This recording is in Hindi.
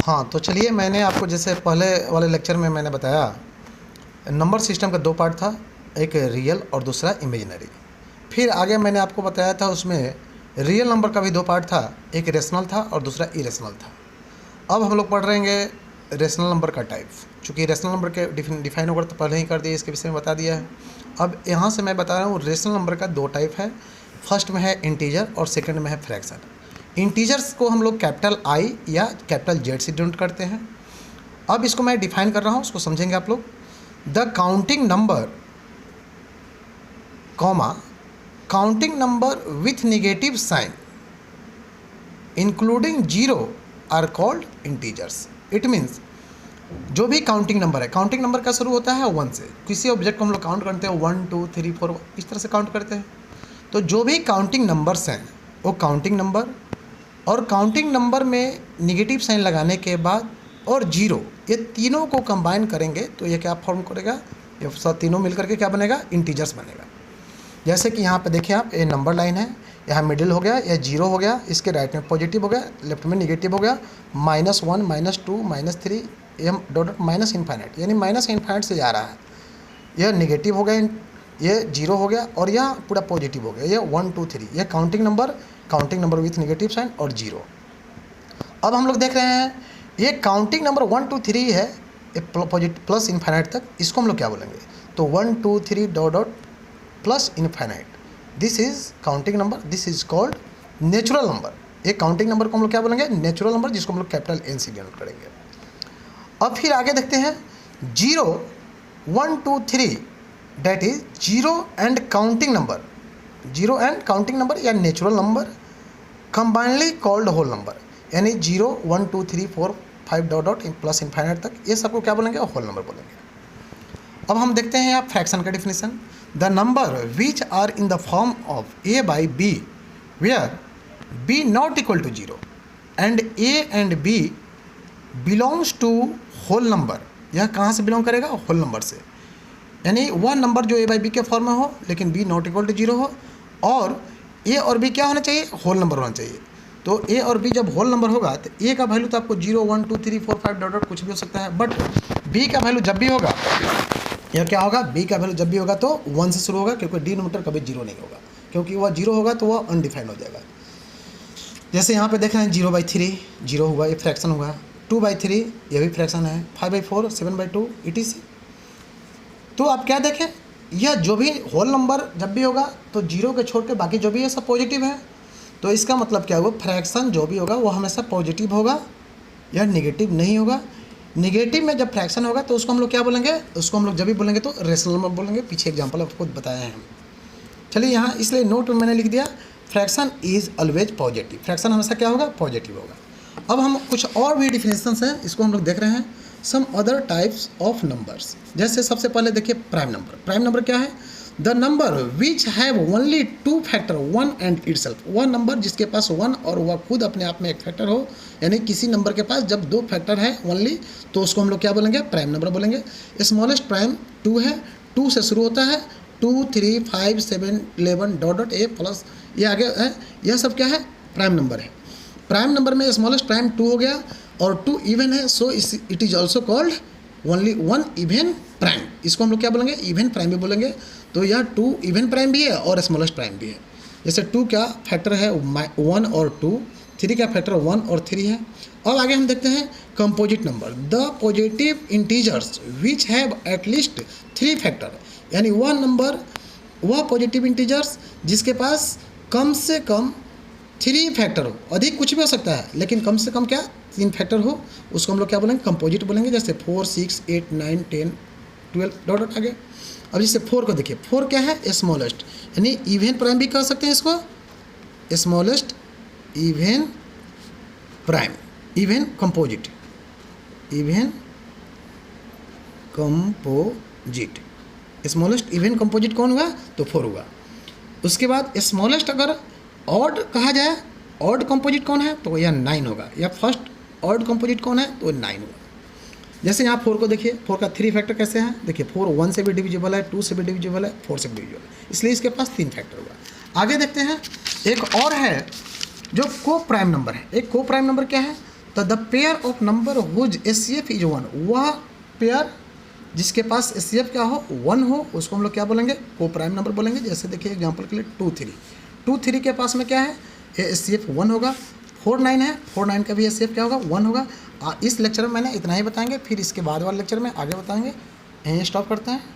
हाँ, तो चलिए मैंने आपको जैसे पहले वाले लेक्चर में मैंने बताया, नंबर सिस्टम का दो पार्ट था, एक रियल और दूसरा इमेजिनरी। फिर आगे मैंने आपको बताया था उसमें रियल नंबर का भी दो पार्ट था, एक रेशनल था और दूसरा इरेशनल था। अब हम लोग पढ़ रहेंगे रेशनल नंबर का टाइप। चूँकि रेशनल नंबर के डिफाइन होकर तो पहले ही कर दिया, इसके विषय में बता दिया है। अब यहाँ से मैं बता रहा हूँ रेशनल नंबर का दो टाइप है। फर्स्ट में है इंटीजर और सेकंड में है फ्रैक्शन। इंटीजर्स को हम लोग कैपिटल आई या कैपिटल जेड से डिनोट करते हैं। अब इसको मैं डिफाइन कर रहा हूँ, उसको समझेंगे आप लोग। The counting number comma counting number with negative sign including zero are called integers. It means जो भी काउंटिंग नंबर है, काउंटिंग नंबर का शुरू होता है 1 से। किसी ऑब्जेक्ट को हम लोग काउंट करते हैं 1 2 3 4 इस तरह से काउंट करते हैं। तो जो भी काउंटिंग नंबर्स हैं वो काउंटिंग नंबर, और काउंटिंग नंबर में निगेटिव साइन लगाने के बाद और जीरो, ये तीनों को कंबाइन करेंगे तो ये क्या फॉर्म करेगा, ये सब तीनों मिलकर के क्या बनेगा, इंटीजर्स बनेगा। जैसे कि यहाँ पे देखिए आप, ये नंबर लाइन है, यहाँ मिडिल हो गया, यह जीरो हो गया, इसके राइट में पॉजिटिव हो गया, लेफ्ट में निगेटिव हो गया, -1 -2 -3 एम डॉट माइनस इन्फाइनाइट, यानी माइनस इन्फाइनाइट से जा रहा है। यह निगेटिव हो गया, ये जीरो हो गया, और यह पूरा पॉजिटिव हो गया, ये 1 2 3, यह counting number with negative sign और जीरो। अब हम लोग देख रहे हैं ये काउंटिंग नंबर 1 2 3 है, प्लस इन्फाइनाइट तक, इसको हम लोग क्या बोलेंगे, तो 1 2 3 dot dot plus infinite, this is counting number, this is called natural number. ये काउंटिंग नंबर को हम लोग क्या बोलेंगे, नेचुरल नंबर, जिसको हम लोग कैपिटल एन से डिनोट करेंगे। अब फिर आगे देखते हैं 0 1 2 3, that is zero and counting number, zero and counting number या natural number combinedly called whole number, यानी 0 1 2 3 4 5 डॉट डॉट प्लस इन्फाइनाइट तक, ये सबको क्या बोलेंगे, होल नंबर बोलेंगे। अब हम देखते हैं यहाँ फ्रैक्शन का definition. The number which are in the form of a by b where b not equal to 0 and a and b belongs to whole number, यह कहाँ से बिलोंग करेगा, होल नंबर से। यानी वह नंबर जो a by b के फॉर्म में हो लेकिन b नॉट इक्वल टू 0 हो, और a और b क्या होना चाहिए, होल नंबर होना चाहिए। तो a और b जब होल नंबर होगा तो a का वैल्यू तो आपको 0 1 2 3 4 5 डॉट डॉट कुछ भी हो सकता है, बट b का वैल्यू जब भी होगा, यह क्या होगा, b का वैल्यू जब भी होगा तो 1 से शुरू होगा, क्योंकि डिनोमिनेटर कभी 0 नहीं होगा, क्योंकि वह 0 होगा तो वह अनडिफाइंड हो जाएगा। जैसे यहाँ पे देख रहे हैं 0/3 जीरो हुआ, ये फ्रैक्शन हुआ, 2/3 ये भी फ्रैक्शन है, 5/4 7/2 etc। तो आप क्या देखें, यह जो भी होल नंबर जब भी होगा तो जीरो के छोड़ के बाकी जो भी है सब पॉजिटिव है। तो इसका मतलब क्या हुआ, फ्रैक्शन जो भी होगा वो हमेशा पॉजिटिव होगा, यह नेगेटिव नहीं होगा। नेगेटिव में जब फ्रैक्शन होगा तो उसको हम लोग क्या बोलेंगे, उसको हम लोग जब भी बोलेंगे तो रेशनल नंबर बोलेंगे। पीछे एग्जांपल आपको बताया है हम। चलिए यहाँ इसलिए नोट में मैंने लिख दिया, fraction is always positive, fraction हमेशा क्या होगा, पॉजिटिव होगा। अब हम कुछ और भी डिफिनेशंस हैं, इसको हम लोग देख रहे हैं, some other types of numbers. जैसे सबसे पहले देखिए प्राइम नंबर। प्राइम नंबर क्या है, the number which have only 2 factor 1 and itself, वह नंबर जिसके पास 1 और वह खुद अपने आप में एक फैक्टर हो। यानी किसी नंबर के पास जब 2 फैक्टर है ओनली तो उसको हम लोग क्या बोलेंगे, प्राइम नंबर बोलेंगे। स्मॉलेस्ट प्राइम 2 है, 2 से शुरू होता है, 2 3 5 7 11 डॉट डॉट ए प्लस ये आगे है, यह सब क्या है, प्राइम नंबर है। प्राइम नंबर में स्मॉलेस्ट प्राइम 2 हो गया और 2 इवन है, so it is also called only 1 even prime. इसको हम लोग क्या बोलेंगे, इवन प्राइम भी बोलेंगे। तो यह 2 इवन प्राइम भी है और स्मॉलेस्ट प्राइम भी है। जैसे 2 का फैक्टर है 1 और 2, 3 का फैक्टर 1 और 3 है। और आगे हम देखते हैं composite number, the positive integers which have at least 3 factor, यानी वह नंबर, वह पॉजिटिव इंटीजर्स जिसके पास कम से कम 3 फैक्टर हो, अधिक कुछ भी हो सकता है लेकिन कम से कम क्या 3 फैक्टर हो, उसको हम लोग क्या बोलेंगे, कंपोजिट बोलेंगे। जैसे 4 6 8 9 10 12 डॉट डॉट आगे। अब जैसे 4 को देखिए, 4 क्या है, स्मॉलेस्ट, यानी इवन प्राइम भी कह सकते हैं इसको, smallest even prime, even composite, even composite. Smallest even composite कौन हुआ, तो 4 हुआ। उसके बाद स्मॉलेस्ट अगर ऑड कहा जाए, ऑड कंपोजिट कौन है, तो यह 9 होगा, या फर्स्ट ऑड कंपोजिट कौन है, तो 9 होगा। जैसे यहाँ 4 को देखिए, 4 का 3 फैक्टर कैसे हैं, देखिए 4 1 से भी डिविजिबल है, 2 से भी डिविजिबल है, 4 से भी डिविजिबल है, इसलिए इसके पास 3 फैक्टर हुआ। आगे देखते हैं एक और है जो को प्राइम नंबर है। एक को प्राइम नंबर क्या है, तो the pair of number whose HCF is 1, वह पेयर जिसके पास एचसीएफ क्या हो 1 हो, उसको हम लोग क्या बोलेंगे, को प्राइम नंबर बोलेंगे। जैसे देखिए एग्जांपल के लिए 2 3, 2 3 के पास में क्या है, एचसीएफ 1 होगा। 4 9 है, 4 9 का भी एचसीएफ क्या होगा 1 होगा। इस लेक्चर में मैंने इतना ही बताएंगे, फिर इसके बाद वाले लेक्चर में आगे बताएंगे। यहीं स्टॉप करते हैं।